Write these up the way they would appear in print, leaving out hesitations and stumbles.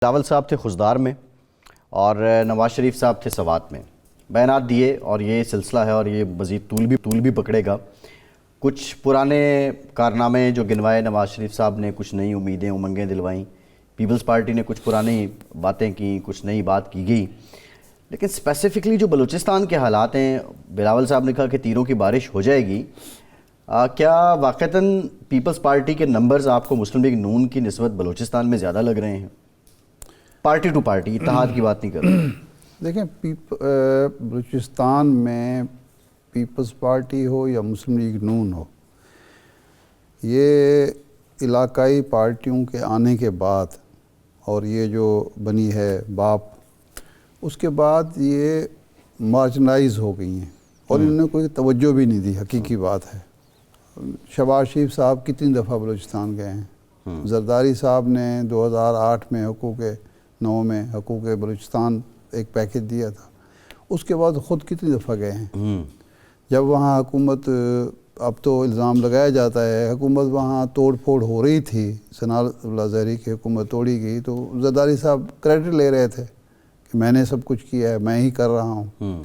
بلاول صاحب تھے خضدار میں اور نواز شریف صاحب تھے سوات میں، بیانات دیے اور یہ سلسلہ ہے اور یہ مزید طول بھی پکڑے گا۔ کچھ پرانے کارنامے جو گنوائے نواز شریف صاحب نے، کچھ نئی امیدیں امنگیں دلوائیں، پیپلز پارٹی نے کچھ پرانی باتیں کی، کچھ نئی بات کی گئی، لیکن اسپیسیفکلی جو بلوچستان کے حالات ہیں، بلاول صاحب نے کہا کہ تیروں کی بارش ہو جائے گی۔ کیا واقعتاً پیپلز پارٹی کے نمبرز آپ کو مسلم لیگ نون کی نسبت بلوچستان میں زیادہ لگ رہے ہیں؟ پارٹی ٹو پارٹی، اتحاد کی بات نہیں کر رہے۔ دیکھیں، بلوچستان میں پیپلز پارٹی ہو یا مسلم لیگ نون ہو، یہ علاقائی پارٹیوں کے آنے کے بعد اور یہ جو بنی ہے باپ، اس کے بعد یہ مارجنائز ہو گئی ہیں اور انہوں نے کوئی توجہ بھی نہیں دی۔ حقیقی بات ہے، شہباز شریف صاحب کتنی دفعہ بلوچستان گئے ہیں، زرداری صاحب نے 2008 میں حقوق بلوچستان ایک پیکج دیا تھا، اس کے بعد خود کتنی دفعہ گئے ہیں۔ جب وہاں حکومت، اب تو الزام لگایا جاتا ہے حکومت وہاں توڑ پھوڑ ہو رہی تھی، ثناء اللہ زہری کی حکومت توڑی گئی، تو زرداری صاحب کریڈٹ لے رہے تھے کہ میں نے سب کچھ کیا ہے، میں ہی کر رہا ہوں۔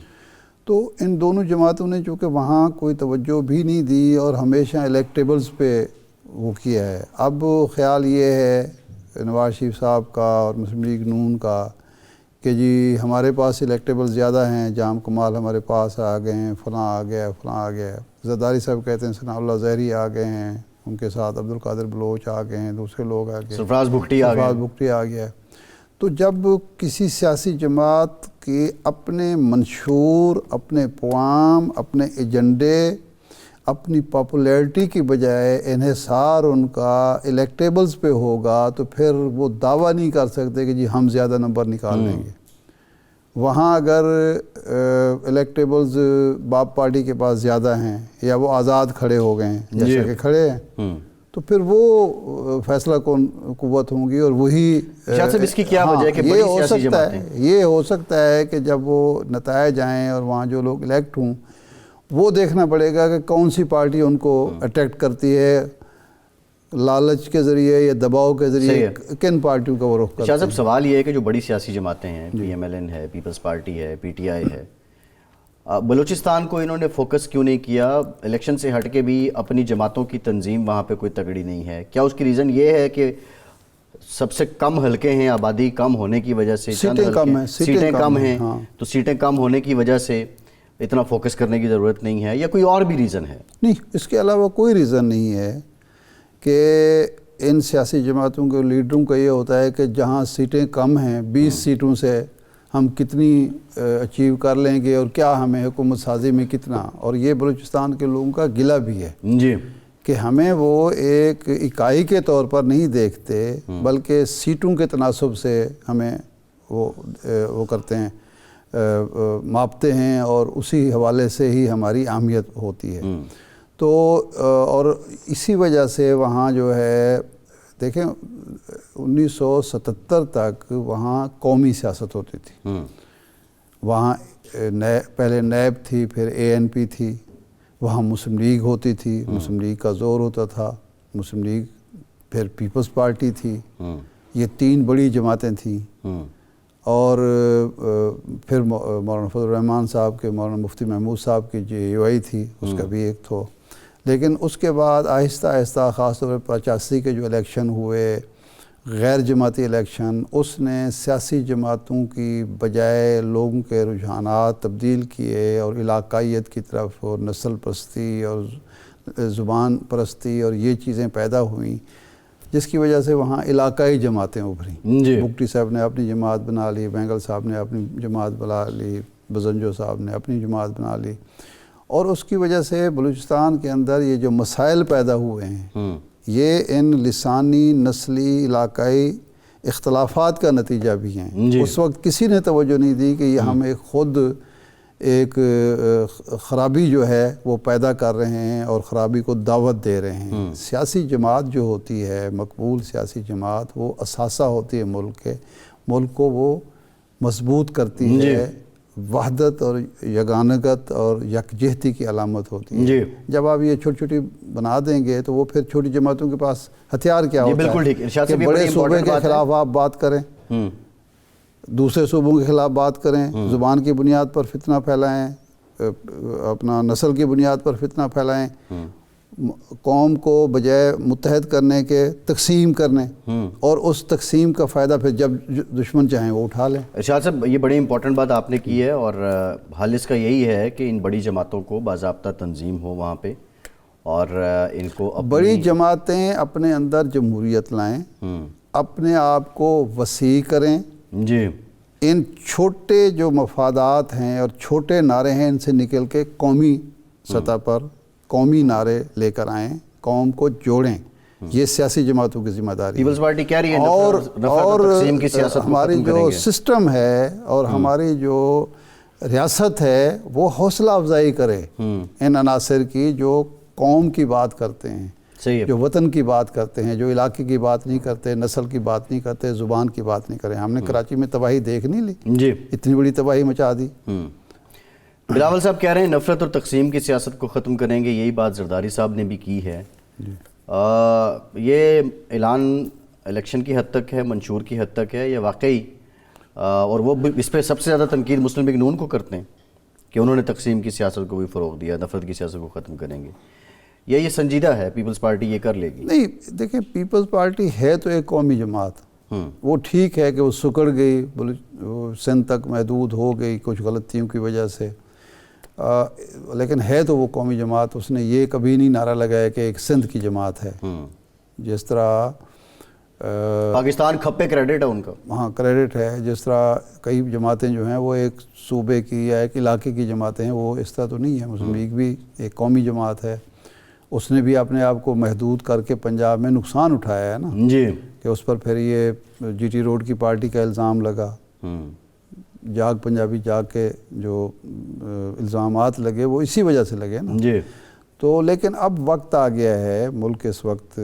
تو ان دونوں جماعتوں نے چونکہ وہاں کوئی توجہ بھی نہیں دی اور ہمیشہ الیکٹیبلز پہ وہ کیا ہے۔ اب خیال یہ ہے نواز شریف صاحب کا اور مسلم لیگ نون کا کہ جی ہمارے پاس الیکٹیبل زیادہ ہیں، جام کمال ہمارے پاس آ گئے ہیں، فلاں آ گیا فلاں آ گیا۔ زرداری صاحب کہتے ہیں ثناء اللہ زہری آ گئے ہیں، ان کے ساتھ عبدالقادر بلوچ آ گئے ہیں، دوسرے لوگ آ گئے، سرفراز بگٹی آ گیا۔ تو جب کسی سیاسی جماعت کے اپنے منشور، اپنے پروگرام، اپنے ایجنڈے، اپنی پاپولیرٹی کی بجائے انحصار ان کا الیکٹیبلز پہ ہوگا تو پھر وہ دعویٰ نہیں کر سکتے کہ جی ہم زیادہ نمبر نکال لیں گے۔ وہاں اگر الیکٹیبلز باپ پارٹی کے پاس زیادہ ہیں یا وہ آزاد کھڑے ہو گئے ہیں جیسا کہ کھڑے ہیں، تو پھر وہ فیصلہ قوت ہوں گی اور وہی اس کی کیا وجہ ہے کہ بڑی سیاسی جماعتیں، یہ ہو سکتا ہے کہ جب وہ نتائج آئیں اور وہاں جو لوگ الیکٹ ہوں، وہ دیکھنا پڑے گا کہ کون سی پارٹی ان کو اٹیکٹ کرتی ہے، لالچ کے ذریعے یا دباؤ کے ذریعے کن پارٹیوں کا وہ رخ کرتی ہے۔ شاہ صاحب سوال یہ ہے کہ جو بڑی سیاسی جماعتیں ہیں، پی ایم ایل این ہے، پیپلز پارٹی ہے، پی ٹی آئی ہے، بلوچستان کو انہوں نے فوکس کیوں نہیں کیا؟ الیکشن سے ہٹ کے بھی اپنی جماعتوں کی تنظیم وہاں پہ کوئی تگڑی نہیں ہے، کیا اس کی ریزن یہ ہے کہ سب سے کم حلقے ہیں، آبادی کم ہونے کی وجہ سے، سیٹیں کم ہیں، تو سیٹیں کم ہونے کی وجہ سے اتنا فوکس کرنے کی ضرورت نہیں ہے، یا کوئی اور بھی ریزن ہے؟ نہیں، اس کے علاوہ کوئی ریزن نہیں ہے کہ ان سیاسی جماعتوں کے لیڈروں کا یہ ہوتا ہے کہ جہاں سیٹیں کم ہیں، 20 سیٹوں سے ہم کتنی اچیو کر لیں گے اور کیا ہمیں حکومت سازی میں کتنا، اور یہ بلوچستان کے لوگوں کا گلہ بھی ہے جی کہ ہمیں وہ ایک اکائی کے طور پر نہیں دیکھتے بلکہ سیٹوں کے تناسب سے ہمیں وہ کرتے ہیں، ماپتے ہیں، اور اسی حوالے سے ہی ہماری اہمیت ہوتی ہے۔ تو اور اسی وجہ سے وہاں جو ہے، دیکھیں 1977 تک وہاں قومی سیاست ہوتی تھی، وہاں پہلے نیب تھی، پھر اے این پی تھی، وہاں مسلم لیگ ہوتی تھی، مسلم لیگ کا زور ہوتا تھا، مسلم لیگ، پھر پیپلز پارٹی تھی، یہ 3 بڑی جماعتیں تھیں، اور پھر مولانا فضل الرحمان صاحب کے، مولانا مفتی محمود صاحب کی جے یو آئی تھی، اس کا بھی ایک تھو۔ لیکن اس کے بعد آہستہ آہستہ، خاص طور پر 85 کے جو الیکشن ہوئے، غیر جماعتی الیکشن، اس نے سیاسی جماعتوں کی بجائے لوگوں کے رجحانات تبدیل کیے اور علاقائیت کی طرف اور نسل پرستی اور زبان پرستی اور یہ چیزیں پیدا ہوئیں، جس کی وجہ سے وہاں علاقائی جماعتیں ابھریں۔ بگٹی صاحب نے اپنی جماعت بنا لی، بینگل صاحب نے اپنی جماعت بنا لی، بزنجو صاحب نے اپنی جماعت بنا لی، اور اس کی وجہ سے بلوچستان کے اندر یہ جو مسائل پیدا ہوئے ہیں، یہ ان لسانی، نسلی، علاقائی اختلافات کا نتیجہ بھی ہیں۔ اس وقت کسی نے توجہ نہیں دی کہ یہ ہم خود ایک خرابی جو ہے وہ پیدا کر رہے ہیں اور خرابی کو دعوت دے رہے ہیں۔ سیاسی جماعت جو ہوتی ہے، مقبول سیاسی جماعت، وہ اثاثہ ہوتی ہے ملک کے، ملک کو وہ مضبوط کرتی ہے، وحدت اور یگانگت اور یکجہتی کی علامت ہوتی ہے۔ جب آپ یہ چھوٹی چھوٹی بنا دیں گے تو وہ پھر چھوٹی جماعتوں کے پاس ہتھیار کیا ہوتا ہے کہ بڑے صوبے کے خلاف آپ بات کریں۔ دوسرے صوبوں کے خلاف بات کریں، زبان کی بنیاد پر فتنہ پھیلائیں، اپنا نسل کی بنیاد پر فتنہ پھیلائیں، قوم کو بجائے متحد کرنے کے تقسیم کرنے، اور اس تقسیم کا فائدہ پھر جب دشمن چاہیں وہ اٹھا لیں۔ ارشاد صاحب، یہ بڑی امپورٹنٹ بات آپ نے کی ہے، اور حل اس کا یہی ہے کہ ان بڑی جماعتوں کو باضابطہ تنظیم ہو وہاں پہ، اور ان کو بڑی جماعتیں اپنے اندر جمہوریت لائیں، اپنے آپ کو وسیع کریں، جی، ان چھوٹے جو مفادات ہیں اور چھوٹے نعرے ہیں ان سے نکل کے قومی سطح پر قومی نعرے لے کر آئیں، قوم کو جوڑیں۔ یہ سیاسی جماعتوں کی ذمہ داری پیپلز پارٹی کہہ رہی ہے اور تقسیم کی سیاست کو ہماری ختم کریں جو گے۔ سسٹم ہے اور ہماری جو ریاست ہے وہ حوصلہ افزائی کرے ان عناصر کی جو قوم کی بات کرتے ہیں، صحیح ہے، جو وطن کی بات کرتے ہیں، جو علاقے کی بات نہیں کرتے، نسل کی بات نہیں کرتے، زبان کی بات نہیں کریں۔ ہم نے کراچی میں تباہی دیکھ نہیں لی، جی، اتنی بڑی تباہی مچا دی۔ بلاول صاحب کہہ رہے ہیں نفرت اور تقسیم کی سیاست کو ختم کریں گے، یہی بات زرداری صاحب نے بھی کی ہے۔ یہ اعلان الیکشن کی حد تک ہے، منشور کی حد تک ہے، یا واقعی اور وہ اس پہ سب سے زیادہ تنقید مسلم لیگ نون کو کرتے ہیں کہ انہوں نے تقسیم کی سیاست کو بھی فروغ دیا، نفرت کی سیاست کو ختم کریں گے، یا یہ سنجیدہ ہے پیپلز پارٹی یہ کر لے گی؟ نہیں، دیکھیں پیپلز پارٹی ہے تو ایک قومی جماعت، وہ ٹھیک ہے کہ وہ سکڑ گئی، سندھ تک محدود ہو گئی کچھ غلطیوں کی وجہ سے، لیکن ہے تو وہ قومی جماعت۔ اس نے یہ کبھی نہیں نعرہ لگایا کہ ایک سندھ کی جماعت ہے، جس طرح پاکستان کھپے کریڈٹ ہے ان کا، ہاں کریڈٹ ہے، جس طرح کئی جماعتیں جو ہیں وہ ایک صوبے کی یا ایک علاقے کی جماعتیں ہیں، وہ اس طرح تو نہیں ہے۔ مسلم لیگ بھی ایک قومی جماعت ہے، اس نے بھی اپنے آپ کو محدود کر کے پنجاب میں نقصان اٹھایا ہے نا، جی، کہ اس پر پھر یہ جی ٹی روڈ کی پارٹی کا الزام لگا، جاگ پنجابی جاگ کے جو الزامات لگے وہ اسی وجہ سے لگے نا۔ جی، تو لیکن اب وقت آ گیا ہے، ملک اس وقت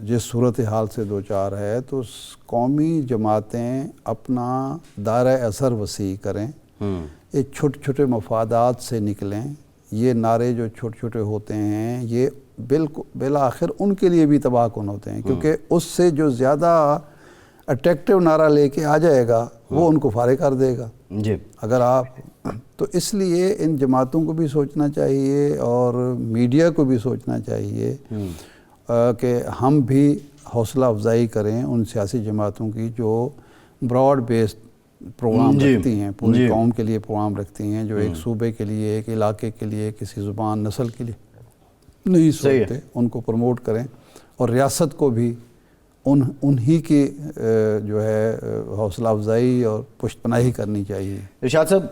جس صورتحال سے دوچار ہے، تو قومی جماعتیں اپنا دائرہ اثر وسیع کریں، یہ چھوٹے چھوٹے مفادات سے نکلیں۔ یہ نعرے جو چھوٹے چھوٹے ہوتے ہیں یہ بالآخر ان کے لیے بھی تباہ کن ہوتے ہیں، کیونکہ اس سے جو زیادہ اٹریکٹیو نعرہ لے کے آ جائے گا وہ ان کو فارغ کر دے گا۔ جی، اگر آپ تو اس لیے ان جماعتوں کو بھی سوچنا چاہیے اور میڈیا کو بھی سوچنا چاہیے کہ ہم بھی حوصلہ افزائی کریں ان سیاسی جماعتوں کی جو براڈ بیسڈ پروگرام رکھتی ہیں، پوری قوم کے لیے پروگرام رکھتی ہیں، جو ایک صوبے کے لیے، ایک علاقے کے لیے، کسی زبان نسل کے لیے نہیں سوچتے، ان کو پروموٹ کریں، اور ریاست کو بھی انہی کی جو ہے حوصلہ افزائی اور پشت پناہی کرنی چاہیے۔ ارشاد صاحب،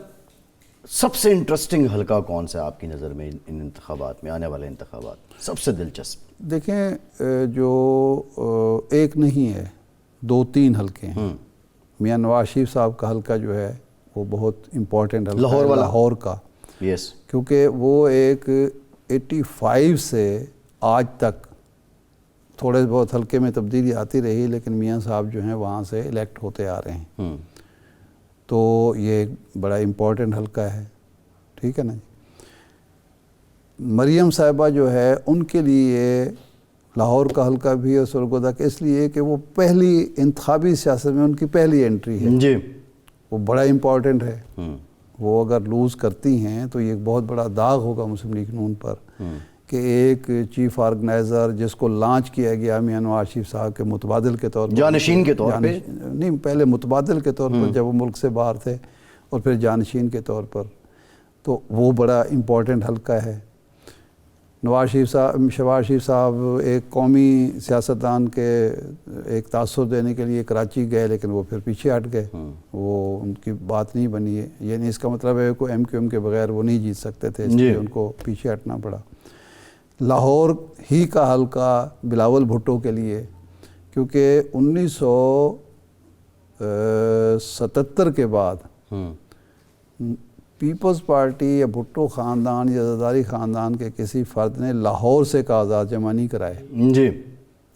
سب سے انٹرسٹنگ حلقہ کون سا ہے آپ کی نظر میں ان انتخابات میں، آنے والے انتخابات سب سے دلچسپ؟ دیکھیں جو ایک نہیں ہے، 2-3 حلقے ہیں۔ میاں نواز شریف صاحب کا حلقہ جو ہے وہ بہت امپورٹنٹ حلقہ لاہور والا، لاہور کا، یس، کیونکہ وہ ایک 85 سے آج تک تھوڑے بہت حلقے میں تبدیلی آتی رہی، لیکن میاں صاحب جو ہیں وہاں سے الیکٹ ہوتے آ رہے ہیں، تو یہ ایک بڑا امپورٹنٹ حلقہ ہے، ٹھیک ہے نا جی۔ مریم صاحبہ جو ہے ان کے لیے لاہور کا حلقہ بھی ہے سرگودا کا، اس لیے کہ وہ پہلی انتخابی سیاست میں ان کی پہلی انٹری ہے، جی، وہ بڑا امپورٹنٹ ہے۔ وہ اگر لوز کرتی ہیں تو یہ ایک بہت بڑا داغ ہوگا مسلم لیگ نون پر، کہ ایک چیف آرگنائزر جس کو لانچ کیا گیا میاں نواز شریف صاحب کے متبادل کے طور پر، جانشین کے طور پہ، نہیں پہلے متبادل کے طور پر جب وہ ملک سے باہر تھے، اور پھر جانشین کے طور پر، تو وہ بڑا امپورٹنٹ حلقہ ہے۔ شہباز شریف صاحب ایک قومی سیاستدان کے ایک تاثر دینے کے لیے کراچی گئے، لیکن وہ پھر پیچھے ہٹ گئے، وہ ان کی بات نہیں بنی ہے، یعنی اس کا مطلب ہے کہ ایم کیو ایم کے بغیر وہ نہیں جیت سکتے تھے، اس لیے ان کو پیچھے ہٹنا پڑا۔ لاہور ہی کا حلقہ بلاول بھٹو کے لیے، کیونکہ 1977 کے بعد پیپلز پارٹی یا بھٹو خاندان یا زرداری خاندان کے کسی فرد نے لاہور سے کاغذات جمع نہیں کرائے۔ جی،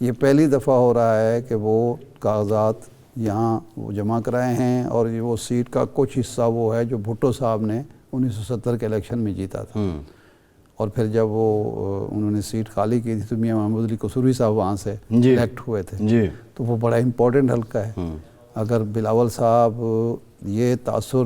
یہ پہلی دفعہ ہو رہا ہے کہ وہ کاغذات یہاں وہ جمع کرائے ہیں، اور یہ وہ سیٹ کا کچھ حصہ وہ ہے جو بھٹو صاحب نے 1970 کے الیکشن میں جیتا تھا، اور پھر جب وہ انہوں نے سیٹ خالی کی تھی تو میاں محمود علی قصوری صاحب وہاں سے الیکٹ ہوئے تھے، تو وہ بڑا امپورٹنٹ حلقہ ہے۔ اگر بلاول صاحب یہ تاثر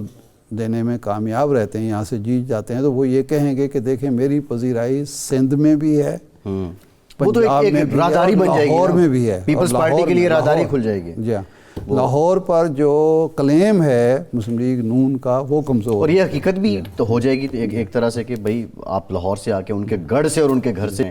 دینے میں کامیاب رہتے ہیں، یہاں سے جیت جاتے ہیں، تو وہ یہ کہیں گے کہ دیکھیں میری پذیرائی سندھ میں بھی ہے، وہ تو پنجاب ایک میں بھی ہے، راہداری بن جائے گی، لاہور میں بھی ہے، پیپلز پارٹی کے لیے راہداری کھل جائے گی. جی ہاں، لاہور پر جو کلیم ہے مسلم لیگ نون کا وہ کمزور، اور یہ حقیقت بھی تو ہو جائے گی ایک طرح سے کہ بھائی آپ لاہور سے آ کے ان کے گڑھ سے اور ان کے گھر سے